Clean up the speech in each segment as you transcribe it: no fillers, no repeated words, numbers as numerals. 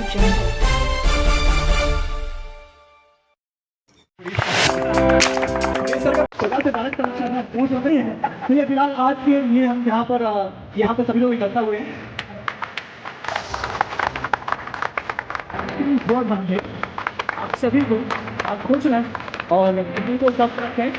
ये फिलहाल आज के लिए हम यहाँ पर सभी लोग इकट्ठा हुए हैं। बहुत बंदे आप सभी को आप खुश रहें और किसी को सब रखें।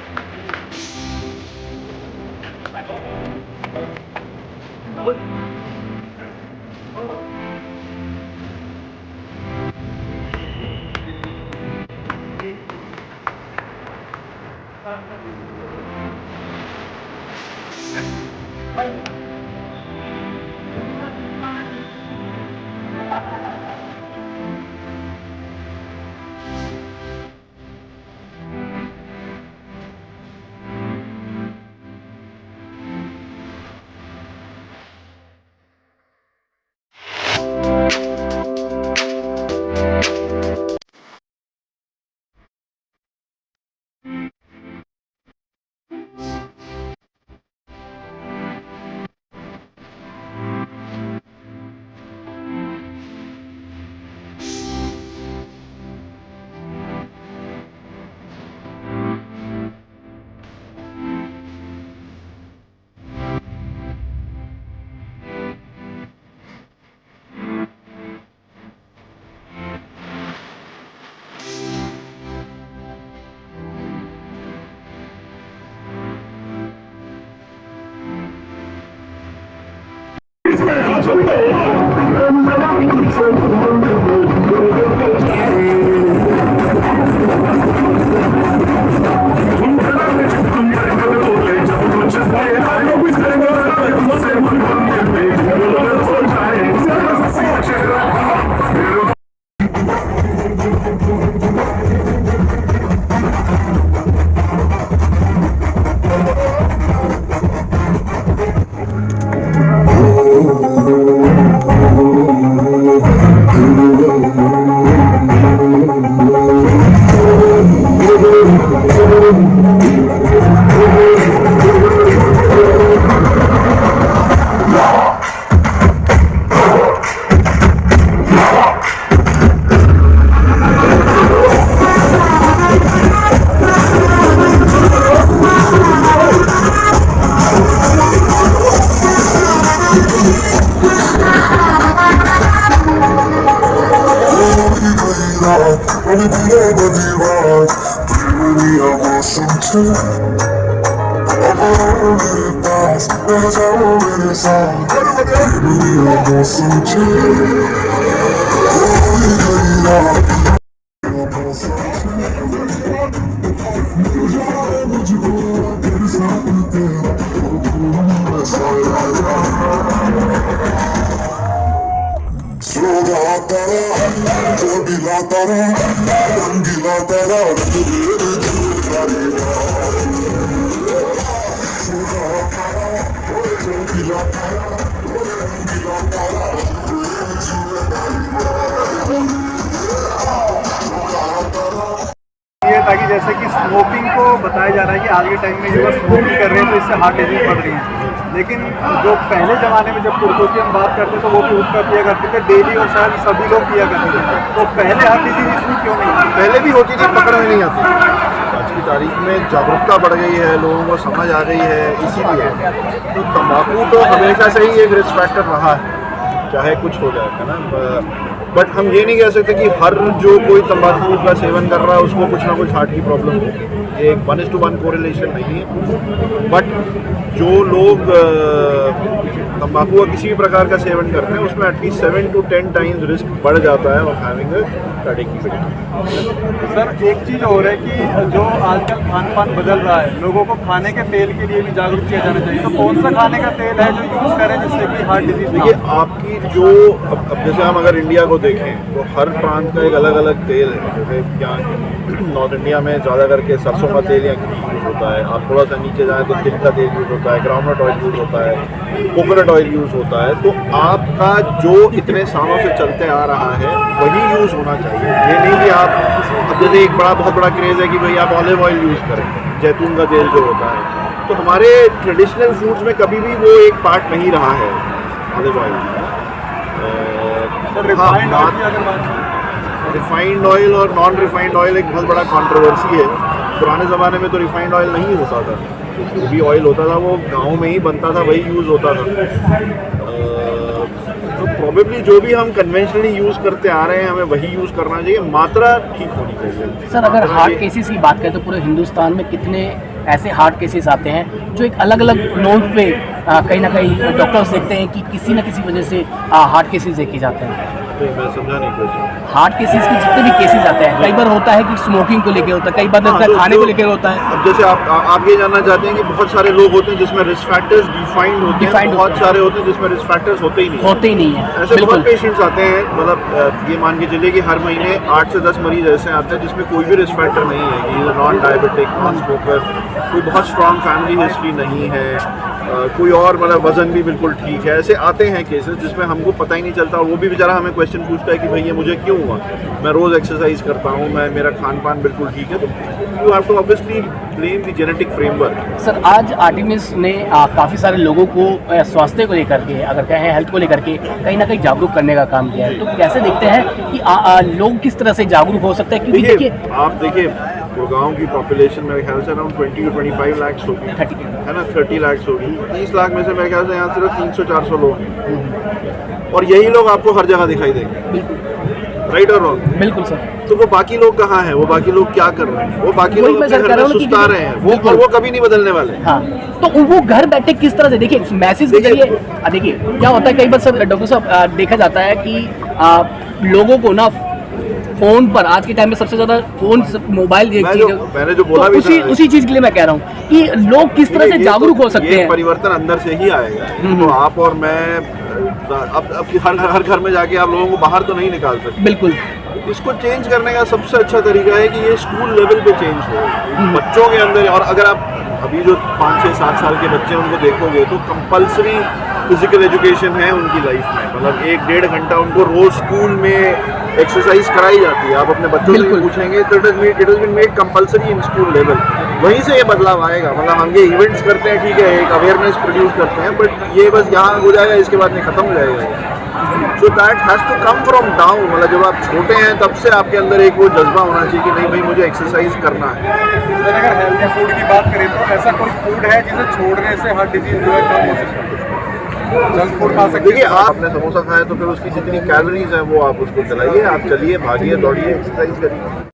ताकि जैसे कि स्मोकिंग को बताया जा रहा है कि आज के टाइम में जो स्मोकिंग कर रहे हैं तो इससे हार्ट डिजीज बढ़ रही है, लेकिन जो पहले ज़माने में जब पुरखों की हम बात करते तो वो भी उसका पिया करते थे डेली और शायद सभी लोग पिया करते थे। तो पहले हार्ट डिजीज इसमें क्यों नहीं? पहले भी होती थी, पकड़ में नहीं आती। आज की तारीख में जागरूकता बढ़ गई है, लोगों को समझ आ गई है, इसीलिए तो तंबाकू तो हमेशा से ही एक रिस्क फैक्टर रहा है, चाहे कुछ हो जाए, है ना। बट हम ये नहीं कह सकते कि हर जो कोई तंबाकू का सेवन कर रहा है उसको कुछ ना कुछ हार्ट की प्रॉब्लम हो। ये एक 1:1 कोरिलेशन नहीं है। बट जो लोग तंबाकू का किसी भी प्रकार का सेवन करते हैं उसमें एटलीस्ट 7 to 10 टाइम्स रिस्क बढ़ जाता है of having cardiac event. Sir एक चीज़ और है कि जो आजकल खान पान बदल रहा है, लोगों को खाने के तेल के लिए भी जागरूक किया जाना चाहिए। तो कौन सा खाने का तेल है जो यूज़ करें जिससे कि हार्ट डिजीज? देखिए आपकी जो अब जैसे हम अगर इंडिया को देखें तो हर प्रांत का एक अलग अलग तेल है। जैसे यहाँ नॉर्थ इंडिया में ज़्यादा करके सरसों का तेल या घी यूज़ होता है। आप थोड़ा सा नीचे जाएँ तो तिल का तेल यूज़ होता है, ग्राउंडनट ऑयल यूज़ होता है, कोकोनट ऑयल यूज़ होता है। तो आपका जो इतने सालों से चलते आ रहा है वही यूज़ होना चाहिए। ये नहीं कि आप अब जैसे एक बहुत बड़ा क्रेज़ है कि भाई आप ऑलिव ऑयल यूज़ करें, जैतून का तेल जो होता है। तो हमारे ट्रेडिशनल फूड्स में कभी भी वो एक पार्ट नहीं रहा है ऑलिव ऑयल। रिफाइंड ऑयल की अगर बात रिफाइंड ऑयल और नॉन रिफाइंड ऑयल एक बहुत बड़ा कंट्रोवर्सी है। पुराने ज़माने में तो रिफाइंड ऑयल नहीं होता था, जो भी ऑयल होता था वो गांव में ही बनता था, वही यूज़ होता था। तो प्रोबेबली जो भी हम कन्वेंशनली यूज़ करते आ रहे हैं हमें वही यूज़ करना चाहिए, मात्रा ठीक होनी चाहिए। सर अगर हार्ट केसेस की बात करें तो पूरे हिंदुस्तान में कितने ऐसे हार्ट केसेस आते हैं जो एक अलग अलग नोट पे कहीं ना कहीं डॉक्टर्स देखते हैं कि किसी न किसी वजह से हार्ट केसेस देखे जाते हैं। नहीं, मैं समझा नहीं क्वेश्चन। हार्ट केसेस के जितने भी केसेस आते हैं, कई बार होता है कि स्मोकिंग को लेकर होता है, कई बार होता है खाने को लेकर होता है। अब जैसे आप ये जानना चाहते हैं कि बहुत सारे लोग होते हैं जिसमें रिस्क फैक्टर्स डिफाइंड होते हैं, बहुत सारे होते हैं जिसमें रिस्क फैक्टर्स होते ही नहीं है। ऐसे बहुत पेशेंट्स आते हैं, मतलब ये मान के चलिए कि हर महीने 8 से 10 मरीज ऐसे आते हैं जिसमें कोई भी रिस्क फैक्टर नहीं है, कि नॉन डायबिटिक, नॉन स्मोकर, कोई बहुत स्ट्रॉन्ग फैमिली हिस्ट्री नहीं है, कोई और मतलब वजन भी बिल्कुल ठीक है। ऐसे आते हैं केसेस जिसमें हमको पता ही नहीं चलता, और वो भी बेचारा हमें क्वेश्चन पूछता है कि भैया मुझे क्यों हुआ, मैं रोज़ एक्सरसाइज करता हूँ, मेरा खान पान बिल्कुल ठीक है। तो you have to obviously blame the genetic framework. Sir आज आर्टिमिस ने काफ़ी सारे लोगों को स्वास्थ्य को लेकर के, अगर कहें हेल्थ को लेकर के, कहीं ना कहीं जागरूक करने का काम किया है। तो कैसे देखते हैं कि लोग किस तरह से जागरूक हो सकते हैं? क्योंकि देखिए आप देखिए गुड़गांव की पॉपुलेशन मेरे ख्याल से अराउंड 20 to 25 लाख होगी, है ना, 30 लाख होगी। 30 लाख में से मेरे ख्याल से यहाँ सिर्फ 300-400 लोग हैं, और यही लोग आपको हर जगह दिखाई देंगे, राइट और रॉन्ग? बिल्कुल सर। तो वो बाकी लोग कहाँ हैं? वो बाकी लोग क्या कर रहे हैं? वो बाकी लोग अपने घर में सुस्ता रहे हैं, वो कभी नहीं बदलने वाले। हाँ, तो वो घर बैठे किस तरह से, देखिए मैसेज के जरिए देखिए क्या होता है, कई बार सर डॉक्टर साहब देखा जाता है कि लोगों को ना फोन पर आज के टाइम में सबसे ज्यादा फोन मोबाइल मैंने जो बोला तो उसी चीज के लिए मैं कह रहा हूँ कि लोग किस तरह से जागरूक हो सकते हैं। परिवर्तन अंदर से ही आएगा। तो आप और मैं अब हर घर में जाके आप लोगों को बाहर तो नहीं निकाल सकते। बिल्कुल, इसको चेंज करने का सबसे अच्छा तरीका है कि ये स्कूल लेवल पे चेंज हो, बच्चों के अंदर। और अगर आप अभी जो 5, 6, 7 साल के बच्चे उनको देखोगे तो कंपलसरी फिजिकल एजुकेशन है उनकी लाइफ में, मतलब 1-1.5 घंटा उनको रोज स्कूल में एक्सरसाइज कराई जाती है। आप अपने बच्चों से पूछेंगे तो it is been made compulsory in school level. वहीं से ये बदलाव आएगा। मतलब हम ये इवेंट्स करते हैं, ठीक है, एक अवेयरनेस प्रोड्यूस करते हैं, बट ये बस यहाँ हो जाएगा, इसके बाद में खत्म हो जाएगा। So that has to come from down. मतलब जब आप छोटे हैं तब से आपके अंदर एक वो जज्बा होना चाहिए कि नहीं भाई मुझे एक्सरसाइज करना है। अगर हेल्दी फूड की बात करें तो ऐसा कोई फूड है जिसे छोड़ने से हार्ट डिजीज जो है कम हो सकता है? जंक फूड खा सकते हैं। देखिए, आपने समोसा खाया तो फिर उसकी जितनी कैलोरीज हैं वो आप उसको चलाइए, आप चलिए, भागिए, दौड़िए, एक्सरसाइज करिए।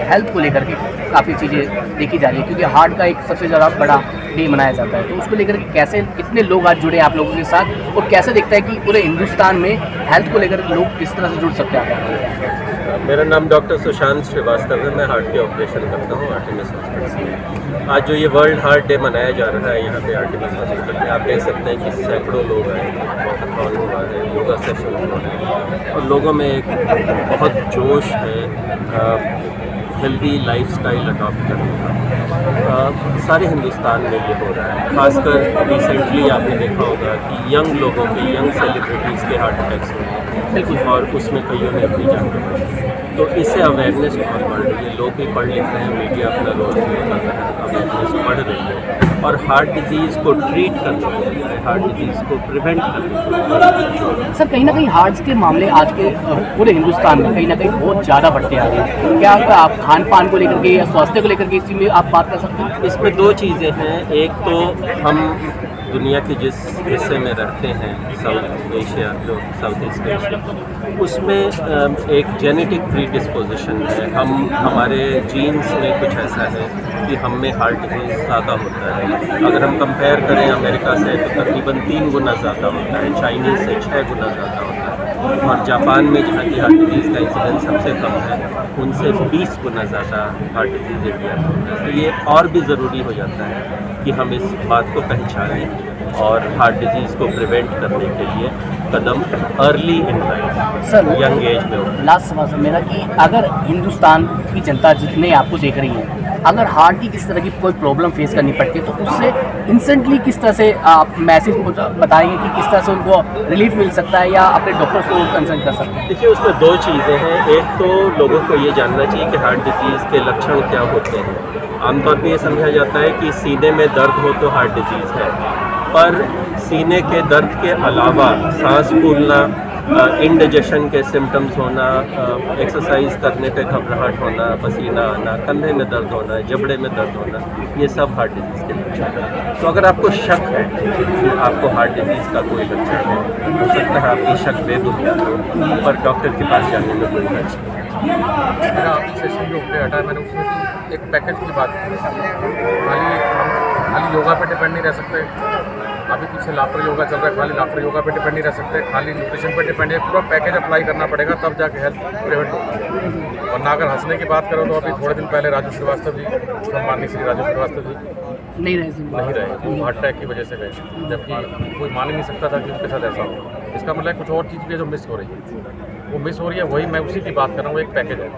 हेल्थ को लेकर के काफ़ी चीज़ें देखी जा रही है, क्योंकि हार्ट का एक सबसे ज़्यादा बड़ा डे मनाया जाता है। तो उसको लेकर के कैसे कितने लोग आज जुड़े आप लोगों के साथ, और कैसे दिखता है कि पूरे हिंदुस्तान में हेल्थ को लेकर लोग किस तरह से जुड़ सकते हैं? मेरा नाम डॉक्टर सुशांत श्रीवास्तव है। मैं हार्ट के ऑपरेशन करता हूँ आर्टिमिस हॉस्पिटल से। आज जो ये वर्ल्ड हार्ट डे मनाया जा रहा है यहाँ पे आर्टिमिस हॉस्पिटल में, आप देख सकते हैं कि सैकड़ों लोग आए, वॉकथॉन हो रहा है, योगा सेशन हो रहा है, और लोगों में एक बहुत जोश है हेल्दी लाइफस्टाइल अडॉप्ट करने का। सारे हिंदुस्तान में ये हो रहा है। खासकर रिसेंटली आपने देखा होगा कि यंग लोगों के, यंग सेलिब्रिटीज़ के हार्ट अटैक्स हुए हैं। बिल्कुल, और उसमें कईयों ने अपनी जान गंवाई। तो इससे अवेयरनेस बहुत बढ़ रही है, लोग भी पढ़ लिख रहे हैं, मीडिया अपना रोल प्ले कर रहा है, अवेयरनेस बढ़ रही है, और हार्ट डिजीज़ को ट्रीट करने के लिए, हार्ट डिजीज़ को प्रिवेंट करने के लिए। सर कहीं ना कहीं हार्ट के मामले आज के पूरे हिंदुस्तान में कहीं ना कहीं बहुत ज़्यादा बढ़ते आ रहे हैं। क्या आप खान पान को लेकर के या स्वास्थ्य को लेकर के इस चीज़ में आप बात कर सकते हैं? इसमें दो चीज़ें हैं। एक तो हम दुनिया के जिस हिस्से में रहते हैं, साउथ एशिया, जो साउथ ईस्ट एशिया, उसमें एक जेनेटिक प्रीडिस्पोजिशन है। हमारे जीन्स में कुछ ऐसा है कि हम में हार्ट डिजीज़ ज़्यादा होता है। अगर हम कंपेयर करें अमेरिका से तो तकरीबन 3 गुना ज़्यादा होता है, चाइनीज़ से 6 गुना ज़्यादा होता है, और जापान में जहाँ की हार्ट डिजीज़ का इंसिडेंस सबसे कम है, उनसे 20 गुना ज़्यादा हार्ट डिजीज़ इंडिया में होता है। तो ये और भी ज़रूरी हो जाता है कि हम इस बात को पहचानें और हार्ट डिजीज़ को प्रिवेंट करने के लिए कदम early in life, sir young age में हो। लास्ट सवाल सर मेरा कि अगर हिंदुस्तान की जनता जितने आपको देख रही है, अगर हार्ट की किस तरह की कोई प्रॉब्लम फेस करनी पड़ती है तो उससे इंस्टेंटली किस तरह से आप मैसेज बताएंगे कि किस तरह से उनको रिलीफ मिल सकता है या अपने डॉक्टर्स को कंसल्ट कर सकते हैं? देखिए, उसमें दो चीज़ें हैं। एक तो लोगों को ये जानना चाहिए कि हार्ट डिजीज़ के लक्षण क्या होते हैं। आमतौर पर ये समझा जाता है कि सीने में दर्द हो तो हार्ट डिजीज़ है, पर सीने के दर्द के अलावा सांस फूलना, इंडाइजेशन के सिम्टम्स होना, एक्सरसाइज करने पे घबराहट होना, पसीना आना, कंधे में दर्द होना, जबड़े में दर्द होना, ये सब हार्ट डिजीज़ के लक्षण हैं। तो अगर आपको शक है कि आपको हार्ट डिजीज़ का कोई लक्षण है, हो सकता है आपकी शक बेबुनियाद हो, पर डॉक्टर के पास जाने में कोई हर्ज नहीं। मेरा सेशन जो पे हटा मैंने उसमें एक पैकेज की बात की। खाली योगा पे डिपेंड नहीं रह सकते। अभी पीछे लाफ्टर योगा चल रहा है, खाली लाफ्टर योगा पे डिपेंड नहीं रह सकते, खाली न्यूट्रिशन पे डिपेंड है। पूरा पैकेज अप्लाई करना पड़ेगा, तब जाके हेल्थ प्रिवेंट होगा। वरना अगर हंसने की बात करो तो अभी थोड़े दिन पहले राजू श्रीवास्तव जी, सम्मानित श्री राजू श्रीवास्तव जी नहीं रहे, वो हार्ट अटैक की वजह से गए, जबकि कोई मान ही नहीं सकता था कि उनके साथ ऐसा हो। इसका मतलब कुछ और चीज़ भी है जो मिस हो रही है, वो मिस हो रही है, वही मैं उसी की बात कर रहा हूँ। एक पैकेज है,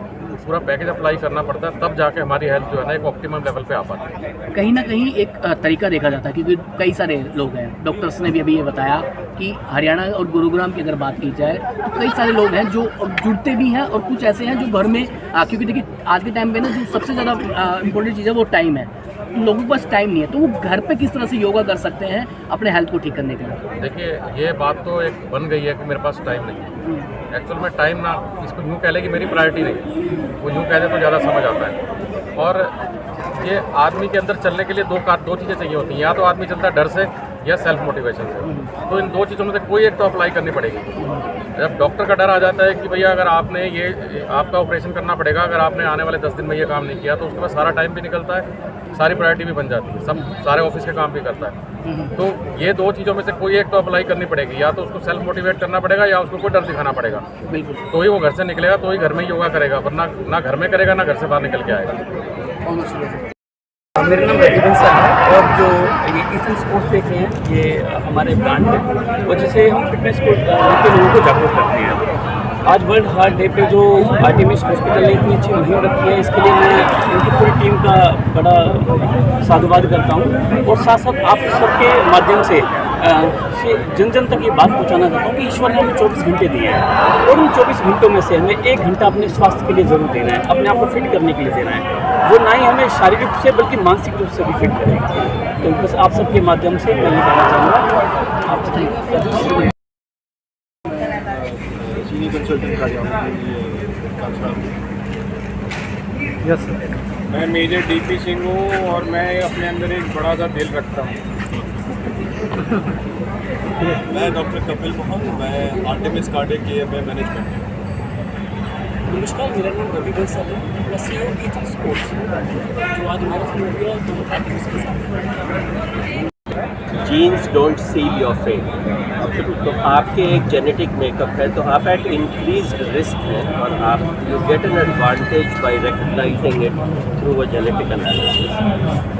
पूरा पैकेज अप्लाई करना पड़ता है, तब जाके हमारी हेल्थ जो है ना एक ऑप्टिमम लेवल पे आ पाती है। कहीं ना कहीं एक तरीका देखा जाता है, क्योंकि कई सारे लोग हैं, डॉक्टर्स ने भी अभी ये बताया कि हरियाणा और गुरुग्राम की अगर बात की जाए तो कई सारे लोग हैं जो जुड़ते भी हैं और कुछ ऐसे हैं जो घर में क्योंकि देखिए आज के टाइम पे ना जो सबसे ज़्यादा इम्पोर्टेंट चीज़ है वो टाइम है। लोगों के पास टाइम नहीं है, तो वो घर पे किस तरह से योगा कर सकते हैं अपने हेल्थ को ठीक करने के लिए? देखिए, ये बात तो एक बन गई है कि मेरे पास टाइम नहीं है। एक्चुअल में टाइम ना, इसको यूँ कह ले कि मेरी प्रायोरिटी नहीं है, वो यूँ कह दे तो ज़्यादा समझ आता है। और ये आदमी के अंदर चलने के लिए दो चीज़ें चाहिए होती हैं, या तो आदमी चलता है डर से या सेल्फ मोटिवेशन से। तो इन दो चीज़ों में से कोई एक तो अप्लाई करनी पड़ेगी। जब डॉक्टर का डर आ जाता है कि भैया अगर आपने ये आपका ऑपरेशन करना पड़ेगा, अगर आपने आने वाले 10 दिन में ये काम नहीं किया, तो उसके बाद सारा टाइम भी निकलता है, सारी प्रायोरिटी भी बन जाती है, सब सारे ऑफिस के काम भी करता है। तो ये दो चीज़ों में से कोई एक तो अप्लाई करनी पड़ेगी, या तो उसको सेल्फ मोटिवेट करना पड़ेगा या उसको कोई डर दिखाना पड़ेगा। बिल्कुल, तो ही वो घर से निकलेगा, तो ही घर में योगा करेगा, वरना ना घर में करेगा ना घर से बाहर निकल के आएगा। मेरा नाम रविवंश है और जो ये ईथन स्पोर्ट्स देख रहे हैं ये हमारे ब्रांड है, और जिसे हम फिटनेस को के लोगों को जागरूक करते हैं। आज वर्ल्ड हार्ट डे पे जो आर्टेमिस हॉस्पिटल ने इतनी अच्छी मुहिम रखी है, इसके लिए मैं उनकी पूरी टीम का बड़ा साधुवाद करता हूँ। और साथ साथ आप सबके माध्यम से जन जन तक ये बात पहुँचाना चाहता हूँ कि ईश्वर ने हमें 24 घंटे दिए हैं, और उन 24 घंटों में से हमें 1 घंटा अपने स्वास्थ्य के लिए ज़रूर देना है, अपने आप को फिट करने के लिए देना है। वो ना ही हमें शारीरिक रूप से बल्कि मानसिक रूप से भी फिट करेगा। तो बस आप सबके माध्यम से मैं ये कहना चाहूँगा। आप सीनियर कंसल्टेंट यस सर। मैं मेजर डीपी सिंह हूँ और मैं अपने अंदर एक बड़ा सा दिल रखता हूँ। मैं डॉक्टर कपिल मोहन, मैं आर्टेमिस कार्डियक केयर में मैनेजमेंट में। नमस्कार, मेरा नाम रविवंश है, मैं CEO ईथन स्पोर्ट्स जो आज हमारे साथ हो गया तो आर्टेमिस के साथ। Genes don't seal your fate. तो आपके एक जेनेटिक मेकअप है, तो आप एट इंक्रीज्ड रिस्क हैं, और आप you get an advantage by recognising it through a genetic analysis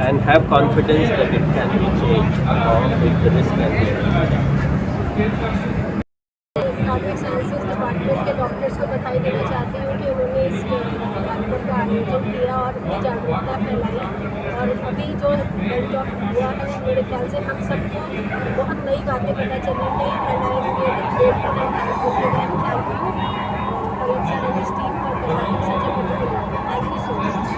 and have confidence that it can be changed और with the risk can be. Cardiac sciences department के doctors को बधाई देना चाहती हूँ कि उन्होंने इस कार्यक्रम का आयोजन किया और अपनी जागरूकता फैलाई। और अभी जो हेल्थ टॉक हुआ है, मेरे ख्याल से हम सबको बहुत नई बातें पता चली हैं। And I am really grateful and thank you for your service team for providing such a beautiful. Thank you so much.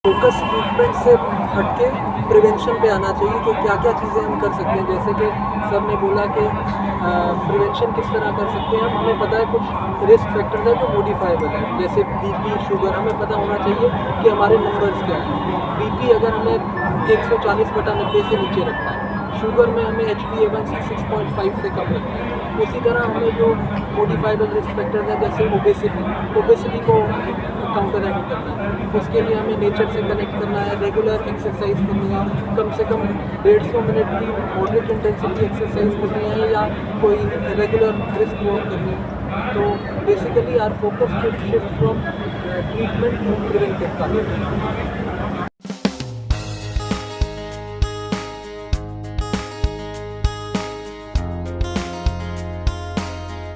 Focus treatment से हटके प्रिवेंशन पे आना चाहिए कि क्या क्या चीज़ें हम कर सकते हैं। जैसे कि सर ने बोला कि प्रिवेंशन किस तरह कर सकते हैं। हमें पता है कुछ रिस्क फैक्टर्स हैं जो मॉडिफाइबल हैं, जैसे बीपी, शुगर। हमें पता होना चाहिए कि हमारे नंबर्स क्या हैं। बीपी अगर हमें 140/90 से नीचे रखना है, शुगर में हमें HbA1c 6.5 से कम रखना है। उसी तरह हमें जो मॉडिफाइबल रिस्क फैक्टर्स हैं जैसे ओबेसिटी को काउंटर एक्ट करना है, उसके लिए हमें नेचर से कनेक्ट करना है, रेगुलर एक्सरसाइज करनी है, कम से कम 150 मिनट की मॉडरेट इंटेंसिटी एक्सरसाइज करनी है या कोई रेगुलर रिस्क वॉक करनी है। तो basically our focus should shift from treatment to preventive.